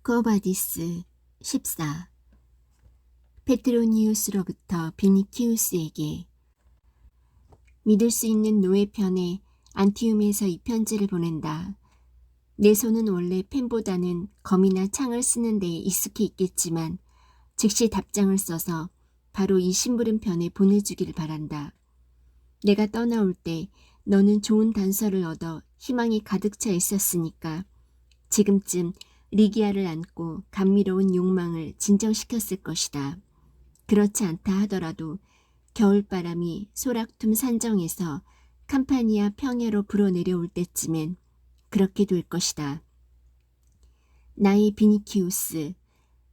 쿠오바디스 14. 페트로니우스로부터 비니키우스에게. 믿을 수 있는 노예 편에 안티움에서 이 편지를 보낸다. 내 손은 원래 펜보다는 검이나 창을 쓰는 데에 익숙해 있겠지만 즉시 답장을 써서 바로 이 심부름 편에 보내주기를 바란다. 내가 떠나올 때 너는 좋은 단서를 얻어 희망이 가득 차 있었으니까 지금쯤 리기아를 안고 감미로운 욕망을 진정시켰을 것이다. 그렇지 않다 하더라도 겨울바람이 소락툼 산정에서 캄파니아 평야로 불어내려올 때쯤엔 그렇게 될 것이다. 나의 비니키우스,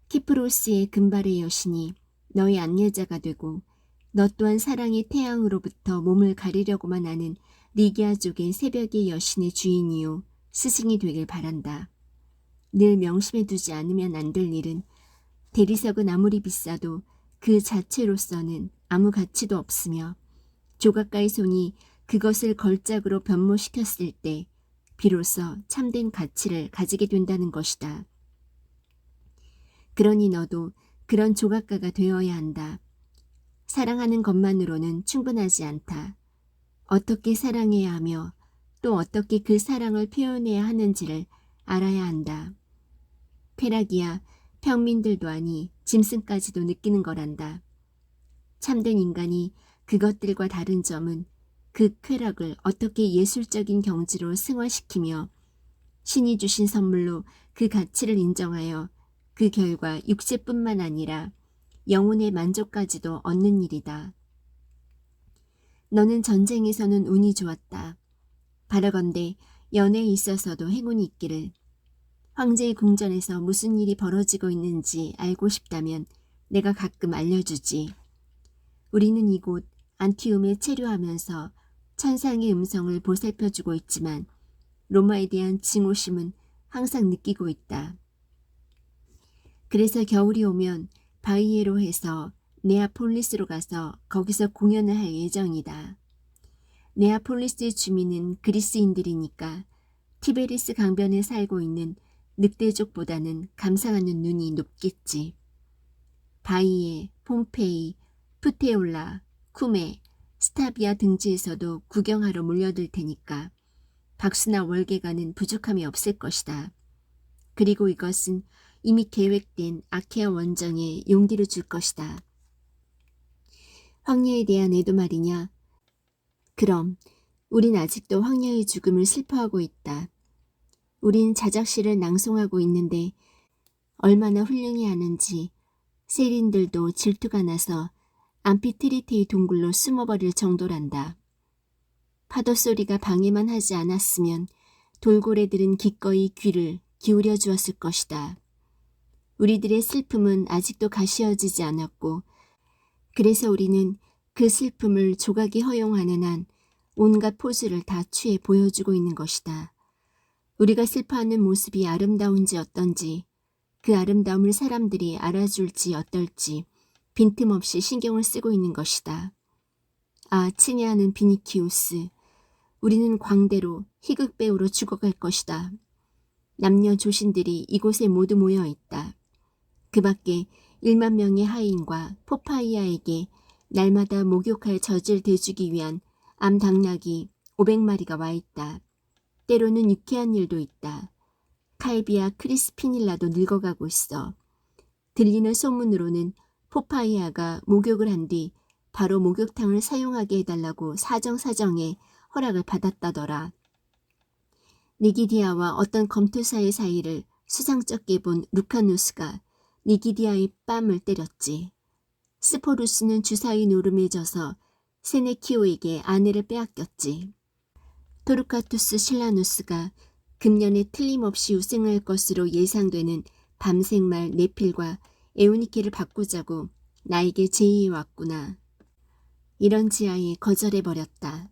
키프로스의 금발의 여신이 너의 안내자가 되고 너 또한 사랑의 태양으로부터 몸을 가리려고만 하는 리기아족의 새벽의 여신의 주인이요 스승이 되길 바란다. 늘 명심해두지 않으면 안 될 일은 대리석은 아무리 비싸도 그 자체로서는 아무 가치도 없으며 조각가의 손이 그것을 걸작으로 변모시켰을 때 비로소 참된 가치를 가지게 된다는 것이다. 그러니 너도 그런 조각가가 되어야 한다. 사랑하는 것만으로는 충분하지 않다. 어떻게 사랑해야 하며 또 어떻게 그 사랑을 표현해야 하는지를 알아야 한다. 쾌락이야 평민들도 아니 짐승까지도 느끼는 거란다. 참된 인간이 그것들과 다른 점은 그 쾌락을 어떻게 예술적인 경지로 승화시키며 신이 주신 선물로 그 가치를 인정하여 그 결과 육체뿐만 아니라 영혼의 만족까지도 얻는 일이다. 너는 전쟁에서는 운이 좋았다. 바라건대 연애에 있어서도 행운이 있기를. 황제의 궁전에서 무슨 일이 벌어지고 있는지 알고 싶다면 내가 가끔 알려주지. 우리는 이곳 안티움에 체류하면서 천상의 음성을 보살펴주고 있지만 로마에 대한 증오심은 항상 느끼고 있다. 그래서 겨울이 오면 바이에로 해서 네아폴리스로 가서 거기서 공연을 할 예정이다. 네아폴리스의 주민은 그리스인들이니까 티베리스 강변에 살고 있는 늑대족보다는 감상하는 눈이 높겠지. 바이에, 폼페이, 푸테올라, 쿠메, 스타비아 등지에서도 구경하러 몰려들 테니까 박수나 월계가는 부족함이 없을 것이다. 그리고 이것은 이미 계획된 아케아 원정에 용기를 줄 것이다. 황녀에 대한 애도 말이냐? 그럼 우린 아직도 황녀의 죽음을 슬퍼하고 있다. 우린 자작시를 낭송하고 있는데 얼마나 훌륭히 하는지 세린들도 질투가 나서 암피트리테의 동굴로 숨어버릴 정도란다. 파도 소리가 방해만 하지 않았으면 돌고래들은 기꺼이 귀를 기울여 주었을 것이다. 우리들의 슬픔은 아직도 가시어지지 않았고 그래서 우리는 그 슬픔을 조각이 허용하는 한 온갖 포즈를 다 취해 보여주고 있는 것이다. 우리가 슬퍼하는 모습이 아름다운지 어떤지 그 아름다움을 사람들이 알아줄지 어떨지 빈틈없이 신경을 쓰고 있는 것이다. 아, 친애하는 비니키우스, 우리는 광대로 희극배우로 죽어갈 것이다. 남녀 조신들이 이곳에 모두 모여 있다. 그 밖에 1만 명의 하인과 포파이아에게 날마다 목욕할 젖을 대주기 위한 암당나귀 500마리가 와 있다. 때로는 유쾌한 일도 있다. 칼비와 크리스피닐라도 늙어가고 있어. 들리는 소문으로는 포파이아가 목욕을 한 뒤 바로 목욕탕을 사용하게 해달라고 사정사정에 허락을 받았다더라. 니기디아와 어떤 검투사의 사이를 수상쩍게 본 루카누스가 니기디아의 뺨을 때렸지. 스포루스는 주사위 노름에 져서 세네키오에게 아내를 빼앗겼지. 토르카투스 실라누스가 금년에 틀림없이 우승할 것으로 예상되는 밤생말 네필과 에우니케를 바꾸자고 나에게 제의해왔구나. 이런 지하에 거절해버렸다.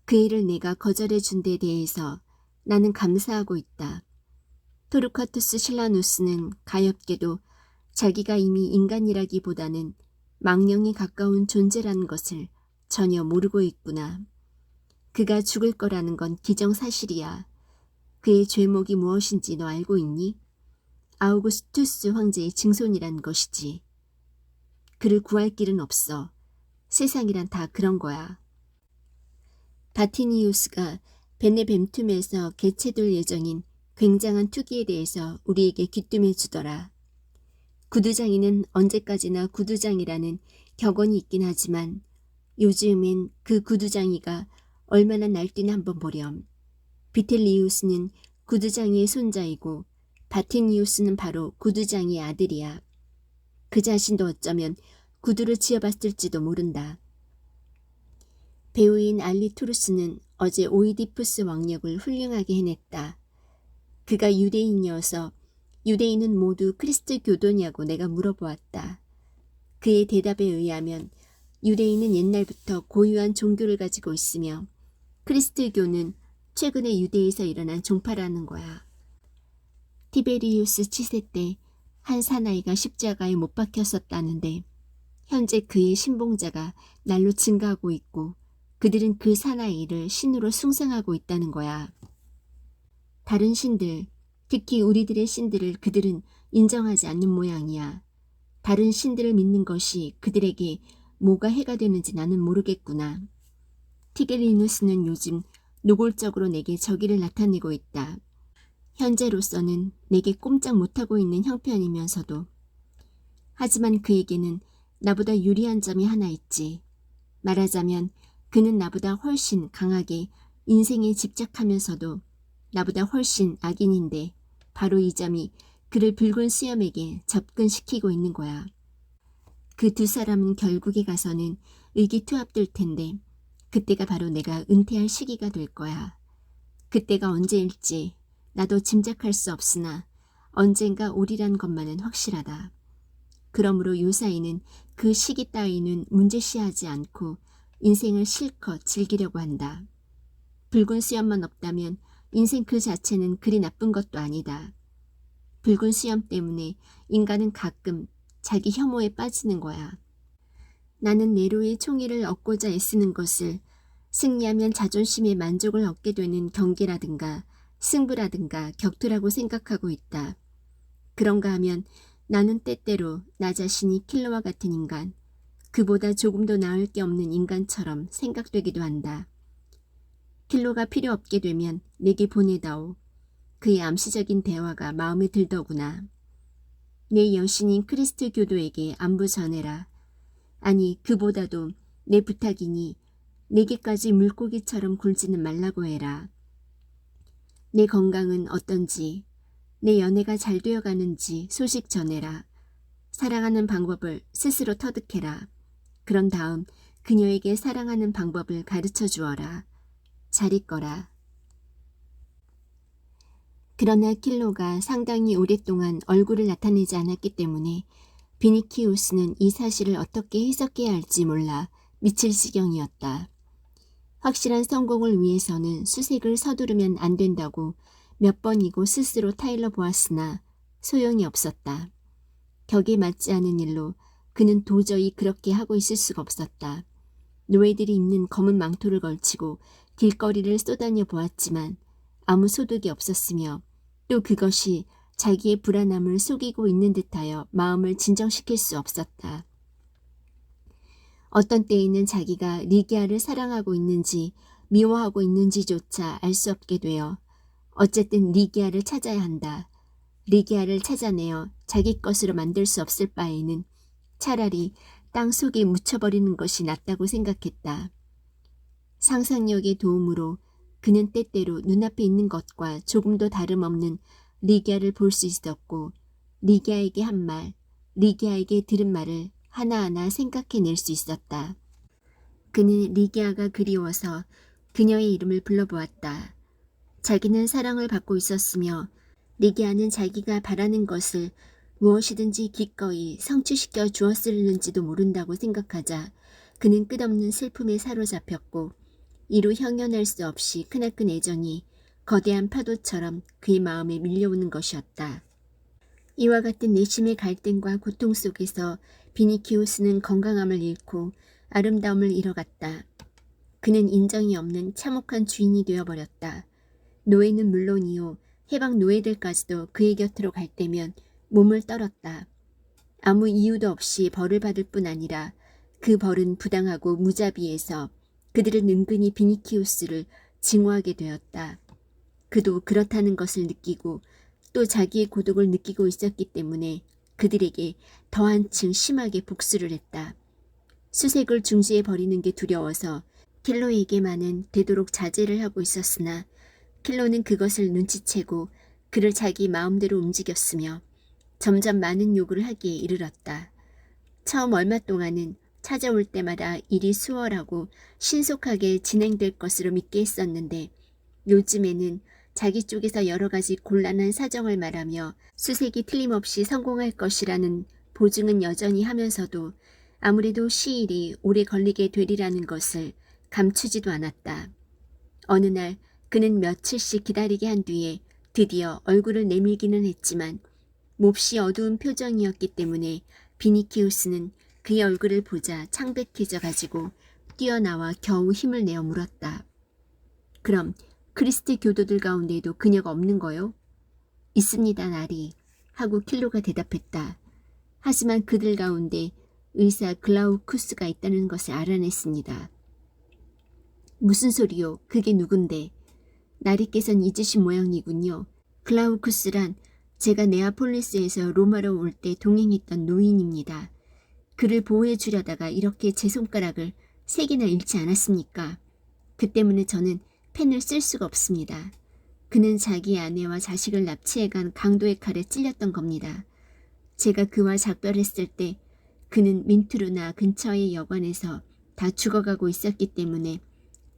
그 일을 내가 거절해준 데 대해서 나는 감사하고 있다. 토르카투스 실라누스는 가엾게도 자기가 이미 인간이라기보다는 망령에 가까운 존재라는 것을 전혀 모르고 있구나. 그가 죽을 거라는 건 기정사실이야. 그의 죄목이 무엇인지 너 알고 있니? 아우구스투스 황제의 증손이란 것이지. 그를 구할 길은 없어. 세상이란 다 그런 거야. 바티니우스가 베네벤툼에서 개최될 예정인 굉장한 투기에 대해서 우리에게 귀뜸해 주더라. 구두장이는 언제까지나 구두장이라는 격언이 있긴 하지만 요즘엔 그 구두장이가 얼마나 날뛰나 한번 보렴. 비텔리우스는 구두장이의 손자이고 바티니우스는 바로 구두장이의 아들이야. 그 자신도 어쩌면 구두를 지어봤을지도 모른다. 배우인 알리투르스는 어제 오이디푸스 왕력을 훌륭하게 해냈다. 그가 유대인이어서 유대인은 모두 그리스도 교도냐고 내가 물어보았다. 그의 대답에 의하면 유대인은 옛날부터 고유한 종교를 가지고 있으며 그리스도교는 최근에 유대에서 일어난 종파라는 거야. 티베리우스 치세 때 한 사나이가 십자가에 못 박혔었다는데 현재 그의 신봉자가 날로 증가하고 있고 그들은 그 사나이를 신으로 숭상하고 있다는 거야. 다른 신들, 특히 우리들의 신들을 그들은 인정하지 않는 모양이야. 다른 신들을 믿는 것이 그들에게 뭐가 해가 되는지 나는 모르겠구나. 티게리누스는 요즘 노골적으로 내게 저기를 나타내고 있다. 현재로서는 내게 꼼짝 못하고 있는 형편이면서도. 하지만 그에게는 나보다 유리한 점이 하나 있지. 말하자면 그는 나보다 훨씬 강하게 인생에 집착하면서도 나보다 훨씬 악인인데 바로 이 점이 그를 붉은 수염에게 접근시키고 있는 거야. 그 두 사람은 결국에 가서는 의기투합될 텐데 그때가 바로 내가 은퇴할 시기가 될 거야. 그때가 언제일지 나도 짐작할 수 없으나 언젠가 오리란 것만은 확실하다. 그러므로 요사이는 그 시기 따위는 문제시하지 않고 인생을 실컷 즐기려고 한다. 붉은 수염만 없다면 인생 그 자체는 그리 나쁜 것도 아니다. 붉은 수염 때문에 인간은 가끔 자기 혐오에 빠지는 거야. 나는 네로의 총애를 얻고자 애쓰는 것을 승리하면 자존심의 만족을 얻게 되는 경기라든가 승부라든가 격투라고 생각하고 있다. 그런가 하면 나는 때때로 나 자신이 킬러와 같은 인간, 그보다 조금도 나을 게 없는 인간처럼 생각되기도 한다. 킬러가 필요 없게 되면 내게 보내다오. 그의 암시적인 대화가 마음에 들더구나. 내 여신인 크리스트 교도에게 안부 전해라. 아니 그보다도 내 부탁이니 내게까지 물고기처럼 굴지는 말라고 해라. 내 건강은 어떤지, 내 연애가 잘 되어가는지 소식 전해라. 사랑하는 방법을 스스로 터득해라. 그런 다음 그녀에게 사랑하는 방법을 가르쳐 주어라. 잘 있거라. 그러나 킬로가 상당히 오랫동안 얼굴을 나타내지 않았기 때문에 비니키우스는 이 사실을 어떻게 해석해야 할지 몰라 미칠 지경이었다. 확실한 성공을 위해서는 수색을 서두르면 안 된다고 몇 번이고 스스로 타일러 보았으나 소용이 없었다. 격에 맞지 않은 일로 그는 도저히 그렇게 하고 있을 수가 없었다. 노예들이 입는 검은 망토를 걸치고 길거리를 쏘다녀 보았지만 아무 소득이 없었으며 또 그것이 자기의 불안함을 속이고 있는 듯하여 마음을 진정시킬 수 없었다. 어떤 때에는 자기가 리기아를 사랑하고 있는지 미워하고 있는지조차 알 수 없게 되어 어쨌든 리기아를 찾아야 한다. 리기아를 찾아내어 자기 것으로 만들 수 없을 바에는 차라리 땅 속에 묻혀버리는 것이 낫다고 생각했다. 상상력의 도움으로 그는 때때로 눈앞에 있는 것과 조금도 다름없는 리기아를 볼 수 있었고 리기아에게 한 말, 리기아에게 들은 말을 하나하나 생각해낼 수 있었다. 그는 리기아가 그리워서 그녀의 이름을 불러보았다. 자기는 사랑을 받고 있었으며 리기아는 자기가 바라는 것을 무엇이든지 기꺼이 성취시켜 주었을는지도 모른다고 생각하자 그는 끝없는 슬픔에 사로잡혔고 이루 형연할 수 없이 크나큰 애정이 거대한 파도처럼 그의 마음에 밀려오는 것이었다. 이와 같은 내심의 갈등과 고통 속에서 비니키우스는 건강함을 잃고 아름다움을 잃어갔다. 그는 인정이 없는 참혹한 주인이 되어버렸다. 노예는 물론이요 해방 노예들까지도 그의 곁으로 갈 때면 몸을 떨었다. 아무 이유도 없이 벌을 받을 뿐 아니라 그 벌은 부당하고 무자비해서 그들은 은근히 비니키우스를 증오하게 되었다. 그도 그렇다는 것을 느끼고 또 자기의 고독을 느끼고 있었기 때문에 그들에게 더 한층 심하게 복수를 했다. 수색을 중지해 버리는 게 두려워서 킬로에게만은 되도록 자제를 하고 있었으나 킬로는 그것을 눈치채고 그를 자기 마음대로 움직였으며 점점 많은 요구를 하기에 이르렀다. 처음 얼마 동안은 찾아올 때마다 일이 수월하고 신속하게 진행될 것으로 믿게 했었는데 요즘에는 자기 쪽에서 여러 가지 곤란한 사정을 말하며 수색이 틀림없이 성공할 것이라는 보증은 여전히 하면서도 아무래도 시일이 오래 걸리게 되리라는 것을 감추지도 않았다. 어느 날 그는 며칠씩 기다리게 한 뒤에 드디어 얼굴을 내밀기는 했지만 몹시 어두운 표정이었기 때문에 비니키우스는 그의 얼굴을 보자 창백해져 가지고 뛰어나와 겨우 힘을 내어 물었다. 그럼 그리스도 교도들 가운데에도 그녀가 없는 거요? 있습니다, 나리. 하고 킬로가 대답했다. 하지만 그들 가운데 의사 글라우쿠스가 있다는 것을 알아냈습니다. 무슨 소리요? 그게 누군데? 나리께서는 잊으신 모양이군요. 글라우쿠스란 제가 네아폴리스에서 로마로 올 때 동행했던 노인입니다. 그를 보호해 주려다가 이렇게 제 손가락을 3개나 잃지 않았습니까? 그 때문에 저는 펜을 쓸 수가 없습니다. 그는 자기 아내와 자식을 납치해간 강도의 칼에 찔렸던 겁니다. 제가 그와 작별했을 때 그는 민트루나 근처의 여관에서 다 죽어가고 있었기 때문에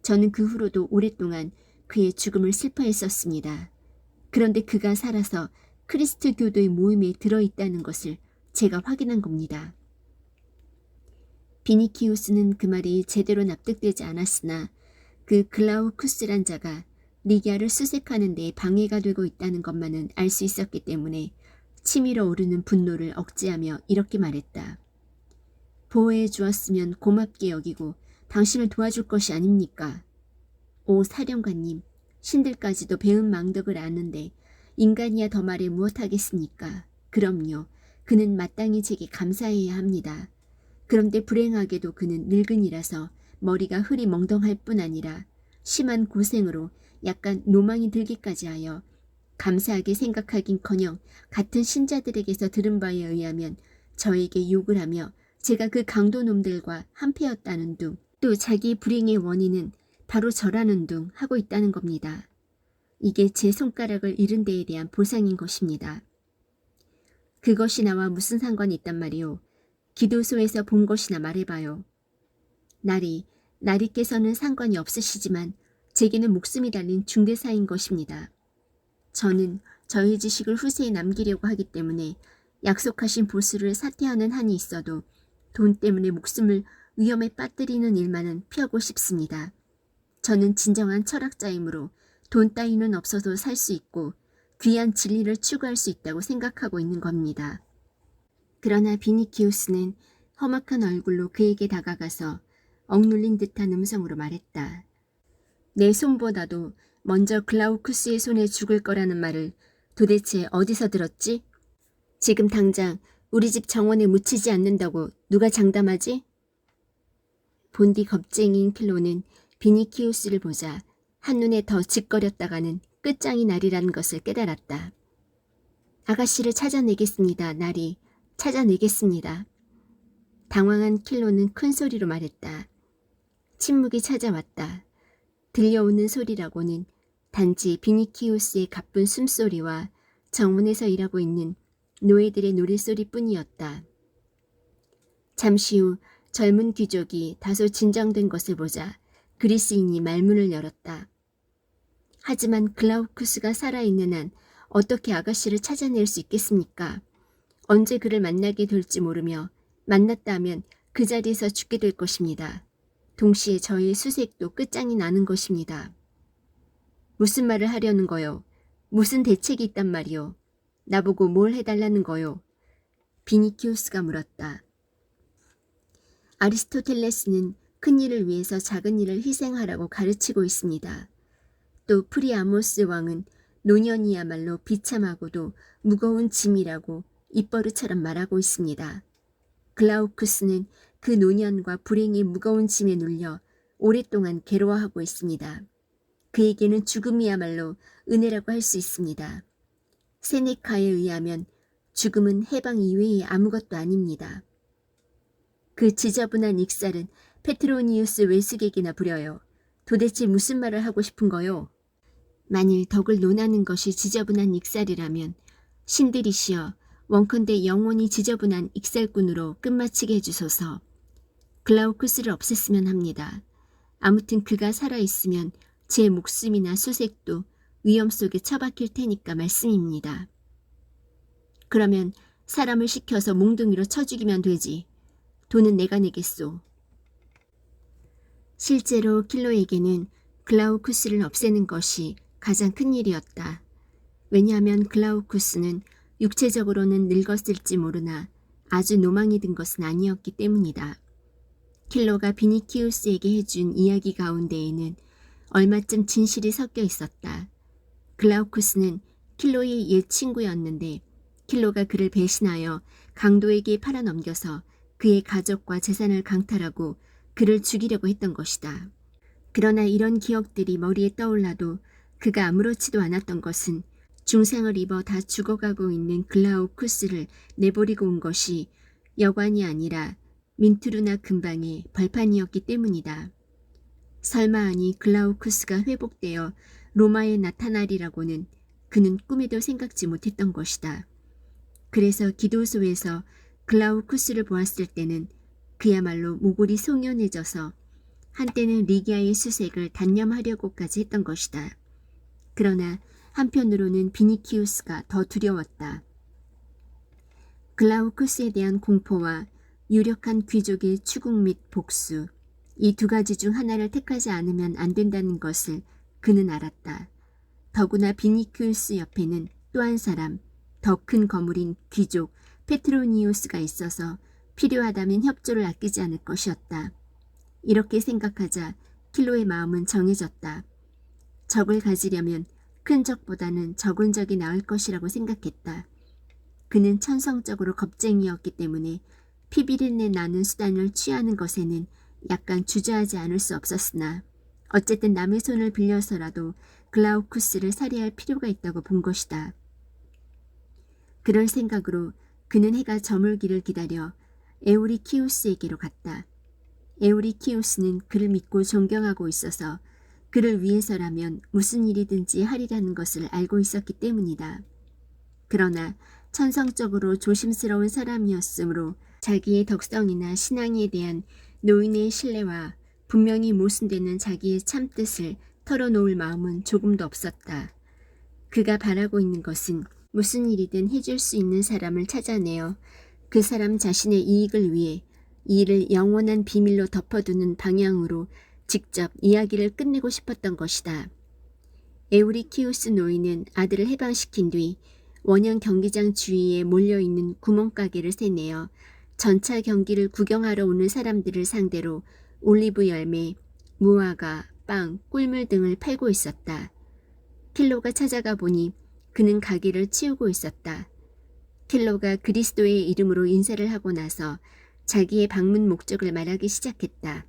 저는 그 후로도 오랫동안 그의 죽음을 슬퍼했었습니다. 그런데 그가 살아서 크리스트 교도의 모임에 들어있다는 것을 제가 확인한 겁니다. 비니키우스는 그 말이 제대로 납득되지 않았으나 그 글라우쿠스란 자가 리기아를 수색하는 데 방해가 되고 있다는 것만은 알 수 있었기 때문에 치밀어 오르는 분노를 억제하며 이렇게 말했다. 보호해 주었으면 고맙게 여기고 당신을 도와줄 것이 아닙니까? 오 사령관님, 신들까지도 배은 망덕을 아는데 인간이야 더 말해 무엇하겠습니까? 그럼요. 그는 마땅히 제게 감사해야 합니다. 그런데 불행하게도 그는 늙은이라서 머리가 흐리 멍덩할 뿐 아니라 심한 고생으로 약간 노망이 들기까지 하여 감사하게 생각하긴커녕 같은 신자들에게서 들은 바에 의하면 저에게 욕을 하며 제가 그 강도놈들과 한패였다는 둥, 또 자기 불행의 원인은 바로 저라는 둥 하고 있다는 겁니다. 이게 제 손가락을 잃은 데에 대한 보상인 것입니다. 그것이 나와 무슨 상관이 있단 말이오. 기도소에서 본 것이나 말해봐요. 나리께서는 상관이 없으시지만 제게는 목숨이 달린 중대사인 것입니다. 저는 저의 지식을 후세에 남기려고 하기 때문에 약속하신 보수를 사퇴하는 한이 있어도 돈 때문에 목숨을 위험에 빠뜨리는 일만은 피하고 싶습니다. 저는 진정한 철학자이므로 돈 따위는 없어도 살 수 있고 귀한 진리를 추구할 수 있다고 생각하고 있는 겁니다. 그러나 비니키우스는 험악한 얼굴로 그에게 다가가서 억눌린 듯한 음성으로 말했다. 내 손보다도 먼저 글라우쿠스의 손에 죽을 거라는 말을 도대체 어디서 들었지? 지금 당장 우리 집 정원에 묻히지 않는다고 누가 장담하지? 본디 겁쟁이인 킬로는 비니키우스를 보자 한눈에 더 짓거렸다가는 끝장이 나리라는 것을 깨달았다. 아가씨를 찾아내겠습니다, 나리. 찾아내겠습니다. 당황한 킬로는 큰 소리로 말했다. 침묵이 찾아왔다. 들려오는 소리라고는 단지 비니키우스의 가쁜 숨소리와 정문에서 일하고 있는 노예들의 노랫소리뿐이었다. 잠시 후 젊은 귀족이 다소 진정된 것을 보자 그리스인이 말문을 열었다. 하지만 글라우쿠스가 살아있는 한 어떻게 아가씨를 찾아낼 수 있겠습니까? 언제 그를 만나게 될지 모르며 만났다 하면 그 자리에서 죽게 될 것입니다. 동시에 저의 수색도 끝장이 나는 것입니다. 무슨 말을 하려는 거요? 무슨 대책이 있단 말이요? 나보고 뭘 해달라는 거요? 비니키우스가 물었다. 아리스토텔레스는 큰 일을 위해서 작은 일을 희생하라고 가르치고 있습니다. 또 프리아모스 왕은 노년이야말로 비참하고도 무거운 짐이라고 입버릇처럼 말하고 있습니다. 글라우쿠스는 그 노년과 불행의 무거운 짐에 눌려 오랫동안 괴로워하고 있습니다. 그에게는 죽음이야말로 은혜라고 할 수 있습니다. 세네카에 의하면 죽음은 해방 이외의 아무것도 아닙니다. 그 지저분한 익살은 페트로니우스 외숙에게나 부려요. 도대체 무슨 말을 하고 싶은 거요? 만일 덕을 논하는 것이 지저분한 익살이라면 신들이시여 원컨대 영원히 지저분한 익살꾼으로 끝마치게 해주소서. 글라우쿠스를 없앴으면 합니다. 아무튼 그가 살아있으면 제 목숨이나 수색도 위험 속에 처박힐 테니까 말씀입니다. 그러면 사람을 시켜서 몽둥이로 쳐 죽이면 되지. 돈은 내가 내겠소. 실제로 킬로에게는 글라우쿠스를 없애는 것이 가장 큰 일이었다. 왜냐하면 글라우쿠스는 육체적으로는 늙었을지 모르나 아주 노망이 든 것은 아니었기 때문이다. 킬로가 비니키우스에게 해준 이야기 가운데에는 얼마쯤 진실이 섞여 있었다. 글라우쿠스는 킬로의 옛 친구였는데 킬로가 그를 배신하여 강도에게 팔아넘겨서 그의 가족과 재산을 강탈하고 그를 죽이려고 했던 것이다. 그러나 이런 기억들이 머리에 떠올라도 그가 아무렇지도 않았던 것은 중상을 입어 다 죽어가고 있는 글라우쿠스를 내버리고 온 것이 여관이 아니라 민투르나 근방의 벌판이었기 때문이다. 설마하니 글라우쿠스가 회복되어 로마에 나타나리라고는 그는 꿈에도 생각지 못했던 것이다. 그래서 기도소에서 글라우쿠스를 보았을 때는 그야말로 모골이 송연해져서 한때는 리기아의 수색을 단념하려고까지 했던 것이다. 그러나 한편으로는 비니키우스가 더 두려웠다. 글라우쿠스에 대한 공포와 유력한 귀족의 추궁 및 복수, 이 두 가지 중 하나를 택하지 않으면 안 된다는 것을 그는 알았다. 더구나 비니키우스 옆에는 또 한 사람, 더 큰 거물인 귀족 페트로니우스가 있어서 필요하다면 협조를 아끼지 않을 것이었다. 이렇게 생각하자 킬로의 마음은 정해졌다. 적을 가지려면 큰 적보다는 적은 적이 나을 것이라고 생각했다. 그는 천성적으로 겁쟁이였기 때문에 피비린내 나는 수단을 취하는 것에는 약간 주저하지 않을 수 없었으나 어쨌든 남의 손을 빌려서라도 글라우쿠스를 살해할 필요가 있다고 본 것이다. 그럴 생각으로 그는 해가 저물기를 기다려 에우리키우스에게로 갔다. 에우리키우스는 그를 믿고 존경하고 있어서 그를 위해서라면 무슨 일이든지 하리라는 것을 알고 있었기 때문이다. 그러나 천성적으로 조심스러운 사람이었으므로 자기의 덕성이나 신앙에 대한 노인의 신뢰와 분명히 모순되는 자기의 참뜻을 털어놓을 마음은 조금도 없었다. 그가 바라고 있는 것은 무슨 일이든 해줄 수 있는 사람을 찾아내어 그 사람 자신의 이익을 위해 이 일을 영원한 비밀로 덮어두는 방향으로 직접 이야기를 끝내고 싶었던 것이다. 에우리키우스 노인은 아들을 해방시킨 뒤 원형 경기장 주위에 몰려있는 구멍가게를 세내어 전차 경기를 구경하러 오는 사람들을 상대로 올리브 열매, 무화과, 빵, 꿀물 등을 팔고 있었다. 킬로가 찾아가 보니 그는 가게를 치우고 있었다. 킬로가 그리스도의 이름으로 인사를 하고 나서 자기의 방문 목적을 말하기 시작했다.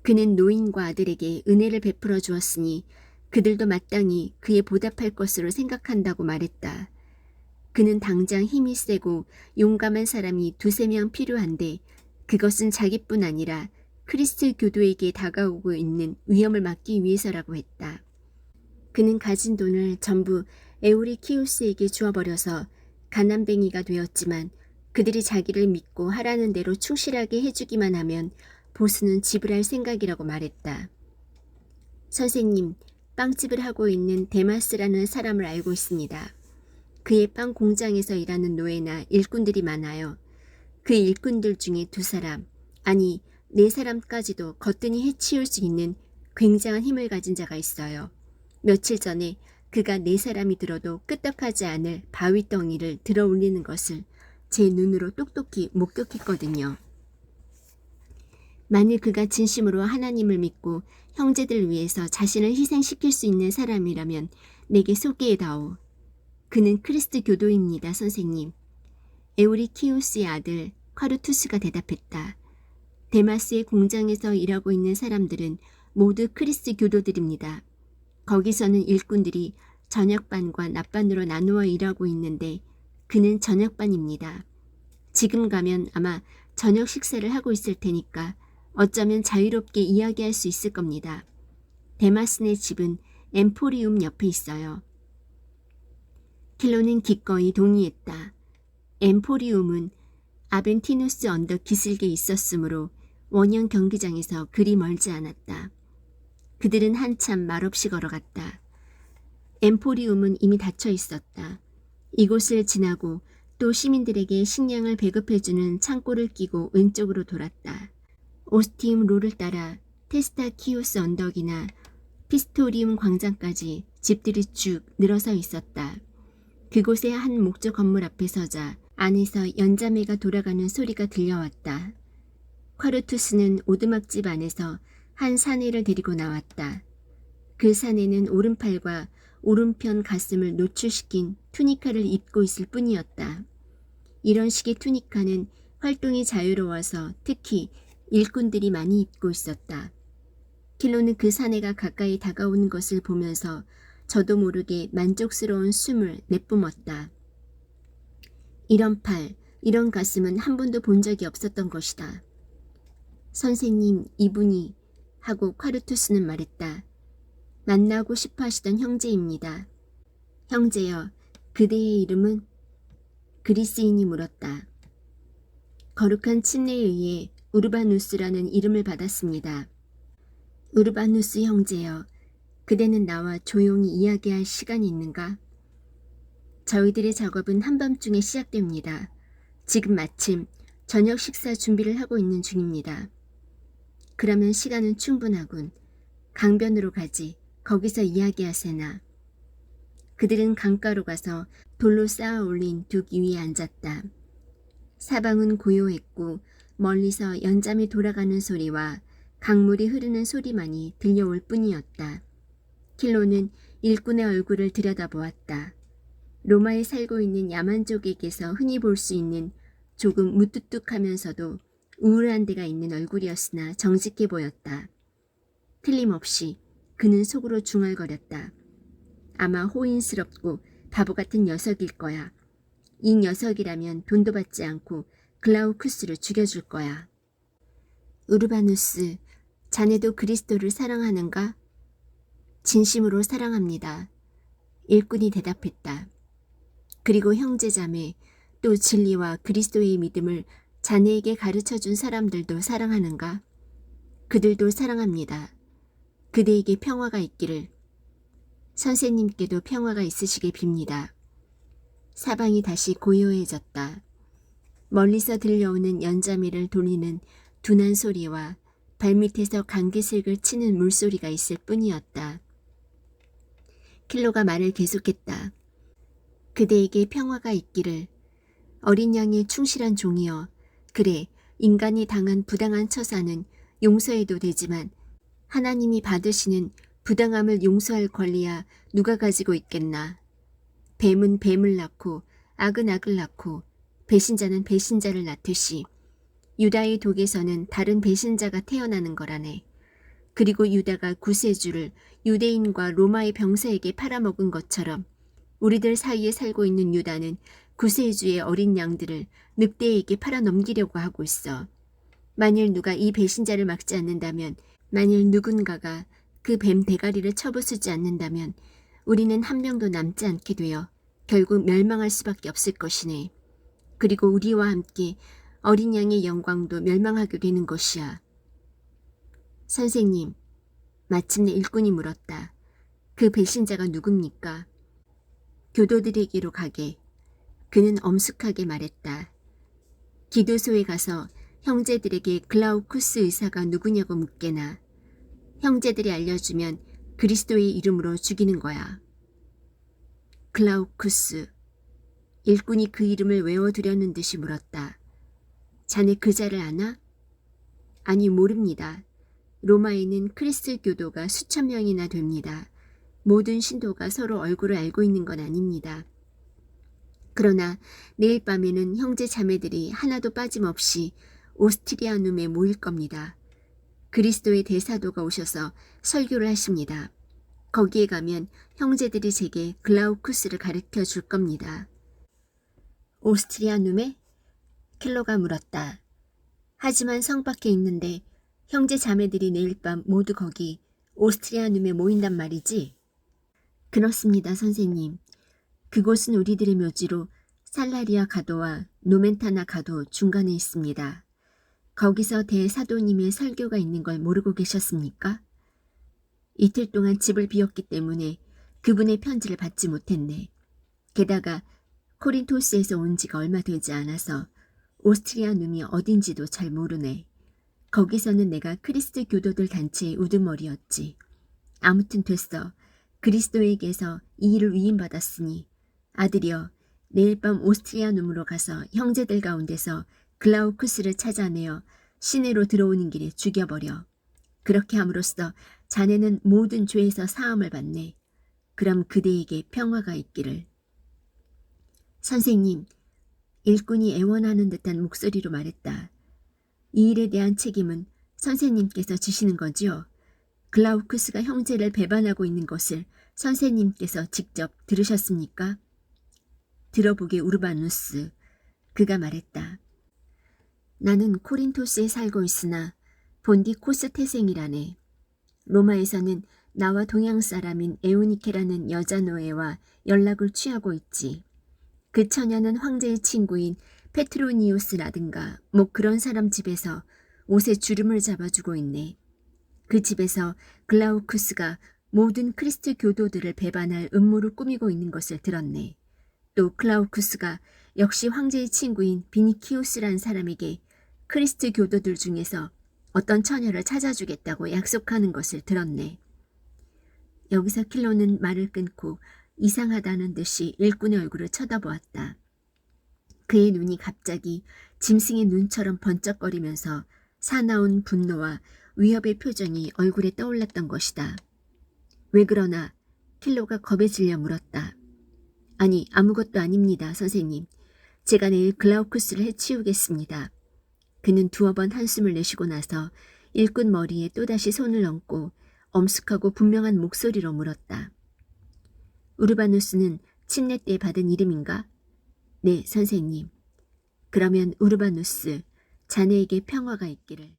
그는 노인과 아들에게 은혜를 베풀어 주었으니 그들도 마땅히 그에 보답할 것으로 생각한다고 말했다. 그는 당장 힘이 세고 용감한 사람이 두세 명 필요한데 그것은 자기뿐 아니라 크리스트 교도에게 다가오고 있는 위험을 막기 위해서라고 했다. 그는 가진 돈을 전부 에우리키우스에게 주어버려서 가난뱅이가 되었지만 그들이 자기를 믿고 하라는 대로 충실하게 해주기만 하면 보수는 지불할 생각이라고 말했다. 선생님, 빵집을 하고 있는 데마스라는 사람을 알고 있습니다. 그의 빵 공장에서 일하는 노예나 일꾼들이 많아요. 그 일꾼들 중에 2사람, 아니 4사람까지도 거뜬히 해치울 수 있는 굉장한 힘을 가진 자가 있어요. 며칠 전에 그가 4사람이 들어도 끄떡하지 않을 바위덩이를 들어 올리는 것을 제 눈으로 똑똑히 목격했거든요. 만일 그가 진심으로 하나님을 믿고 형제들 위해서 자신을 희생시킬 수 있는 사람이라면 내게 소개해다오. 그는 크리스트 교도입니다, 선생님. 에우리키우스의 아들 콰르투스가 대답했다. 데마스의 공장에서 일하고 있는 사람들은 모두 크리스트 교도들입니다. 거기서는 일꾼들이 저녁반과 낮반으로 나누어 일하고 있는데 그는 저녁반입니다. 지금 가면 아마 저녁 식사를 하고 있을 테니까 어쩌면 자유롭게 이야기할 수 있을 겁니다. 데마스네 집은 엠포리움 옆에 있어요. 킬로는 기꺼이 동의했다. 엠포리움은 아벤티누스 언덕 기슭에 있었으므로 원형 경기장에서 그리 멀지 않았다. 그들은 한참 말없이 걸어갔다. 엠포리움은 이미 닫혀 있었다. 이곳을 지나고 또 시민들에게 식량을 배급해주는 창고를 끼고 왼쪽으로 돌았다. 오스티움 로를 따라 테스타키우스 언덕이나 피스토리움 광장까지 집들이 쭉 늘어서 있었다. 그곳의 한 목조 건물 앞에 서자 안에서 연자매가 돌아가는 소리가 들려왔다. 콰르투스는 오두막집 안에서 한 사내를 데리고 나왔다. 그 사내는 오른팔과 오른편 가슴을 노출시킨 투니카를 입고 있을 뿐이었다. 이런 식의 투니카는 활동이 자유로워서 특히 일꾼들이 많이 입고 있었다. 킬로는 그 사내가 가까이 다가오는 것을 보면서 저도 모르게 만족스러운 숨을 내뿜었다. 이런 팔, 이런 가슴은 한 번도 본 적이 없었던 것이다. 선생님, 이분이 하고 콰르투스는 말했다. 만나고 싶어 하시던 형제입니다. 형제여, 그대의 이름은? 그리스인이 물었다. 거룩한 침례에 의해 우르바누스라는 이름을 받았습니다. 우르바누스 형제여, 그대는 나와 조용히 이야기할 시간이 있는가? 저희들의 작업은 한밤중에 시작됩니다. 지금 마침 저녁 식사 준비를 하고 있는 중입니다. 그러면 시간은 충분하군. 강변으로 가지. 거기서 이야기하세나. 그들은 강가로 가서 돌로 쌓아 올린 둑 위에 앉았다. 사방은 고요했고 멀리서 연잠이 돌아가는 소리와 강물이 흐르는 소리만이 들려올 뿐이었다. 킬로는 일꾼의 얼굴을 들여다보았다. 로마에 살고 있는 야만족에게서 흔히 볼 수 있는 조금 무뚝뚝하면서도 우울한 데가 있는 얼굴이었으나 정직해 보였다. 틀림없이 그는 속으로 중얼거렸다. 아마 호인스럽고 바보 같은 녀석일 거야. 이 녀석이라면 돈도 받지 않고 글라우쿠스를 죽여줄 거야. 우르바누스, 자네도 그리스도를 사랑하는가? 진심으로 사랑합니다. 일꾼이 대답했다. 그리고 형제자매, 또 진리와 그리스도의 믿음을 자네에게 가르쳐준 사람들도 사랑하는가? 그들도 사랑합니다. 그대에게 평화가 있기를. 선생님께도 평화가 있으시길 빕니다. 사방이 다시 고요해졌다. 멀리서 들려오는 연자매를 돌리는 둔한 소리와 발밑에서 강기슭을 치는 물소리가 있을 뿐이었다. 킬로가 말을 계속했다. 그대에게 평화가 있기를. 어린 양의 충실한 종이여. 그래, 인간이 당한 부당한 처사는 용서해도 되지만 하나님이 받으시는 부당함을 용서할 권리야 누가 가지고 있겠나. 뱀은 뱀을 낳고 악은 악을 낳고 배신자는 배신자를 낳듯이 유다의 독에서는 다른 배신자가 태어나는 거라네. 그리고 유다가 구세주를 유대인과 로마의 병사에게 팔아먹은 것처럼 우리들 사이에 살고 있는 유다는 구세주의 어린 양들을 늑대에게 팔아넘기려고 하고 있어. 만일 누가 이 배신자를 막지 않는다면, 만일 누군가가 그 뱀 대가리를 쳐부수지 않는다면 우리는 한 명도 남지 않게 되어 결국 멸망할 수밖에 없을 것이네. 그리고 우리와 함께 어린 양의 영광도 멸망하게 되는 것이야. 선생님, 마침내 일꾼이 물었다. 그 배신자가 누굽니까? 교도들에게로 가게. 그는 엄숙하게 말했다. 기도소에 가서 형제들에게 글라우쿠스 의사가 누구냐고 묻게나. 형제들이 알려주면 그리스도의 이름으로 죽이는 거야. 글라우쿠스. 일꾼이 그 이름을 외워두려는 듯이 물었다. 자네 그 자를 아나? 아니, 모릅니다. 로마에는 크리스 교도가 수천 명이나 됩니다. 모든 신도가 서로 얼굴을 알고 있는 건 아닙니다. 그러나 내일 밤에는 형제 자매들이 하나도 빠짐없이 오스트리아눔에 모일 겁니다. 그리스도의 대사도가 오셔서 설교를 하십니다. 거기에 가면 형제들이 제게 글라우쿠스를 가르쳐 줄 겁니다. 오스트리아눔에? 켈로가 물었다. 하지만 성 밖에 있는데 형제 자매들이 내일 밤 모두 거기 오스트리아눔에 모인단 말이지? 그렇습니다, 선생님. 그곳은 우리들의 묘지로 살라리아 가도와 노멘타나 가도 중간에 있습니다. 거기서 대사도님의 설교가 있는 걸 모르고 계셨습니까? 이틀 동안 집을 비웠기 때문에 그분의 편지를 받지 못했네. 게다가 코린토스에서 온 지가 얼마 되지 않아서 오스트리아눔이 어딘지도 잘 모르네. 거기서는 내가 크리스트 교도들 단체의 우두머리였지. 아무튼 됐어. 그리스도에게서 이 일을 위임받았으니 아들이여 내일 밤 오스트리아눔으로 가서 형제들 가운데서 글라우쿠스를 찾아내어 시내로 들어오는 길에 죽여버려. 그렇게 함으로써 자네는 모든 죄에서 사함을 받네. 그럼 그대에게 평화가 있기를. 선생님, 일꾼이 애원하는 듯한 목소리로 말했다. 이 일에 대한 책임은 선생님께서 지시는 거지요. 글라우쿠스가 형제를 배반하고 있는 것을 선생님께서 직접 들으셨습니까? 들어보게 우르바누스, 그가 말했다. 나는 코린토스에 살고 있으나 본디코스 태생이라네. 로마에서는 나와 동양 사람인 에우니케라는 여자 노예와 연락을 취하고 있지. 그 처녀는 황제의 친구인 페트로니우스라든가 뭐 그런 사람 집에서 옷에 주름을 잡아주고 있네. 그 집에서 글라우쿠스가 모든 크리스트 교도들을 배반할 음모를 꾸미고 있는 것을 들었네. 또 글라우쿠스가 역시 황제의 친구인 비니키우스란 사람에게 크리스트 교도들 중에서 어떤 처녀를 찾아주겠다고 약속하는 것을 들었네. 여기서 킬로는 말을 끊고 이상하다는 듯이 일꾼의 얼굴을 쳐다보았다. 그의 눈이 갑자기 짐승의 눈처럼 번쩍거리면서 사나운 분노와 위협의 표정이 얼굴에 떠올랐던 것이다. 왜 그러나? 킬로가 겁에 질려 물었다. 아니, 아무것도 아닙니다, 선생님. 제가 내일 글라우쿠스를 해치우겠습니다. 그는 두어 번 한숨을 내쉬고 나서 일꾼 머리에 또다시 손을 얹고 엄숙하고 분명한 목소리로 물었다. 우르바누스는 침례 때 받은 이름인가? 네, 선생님. 그러면 우르바누스, 자네에게 평화가 있기를.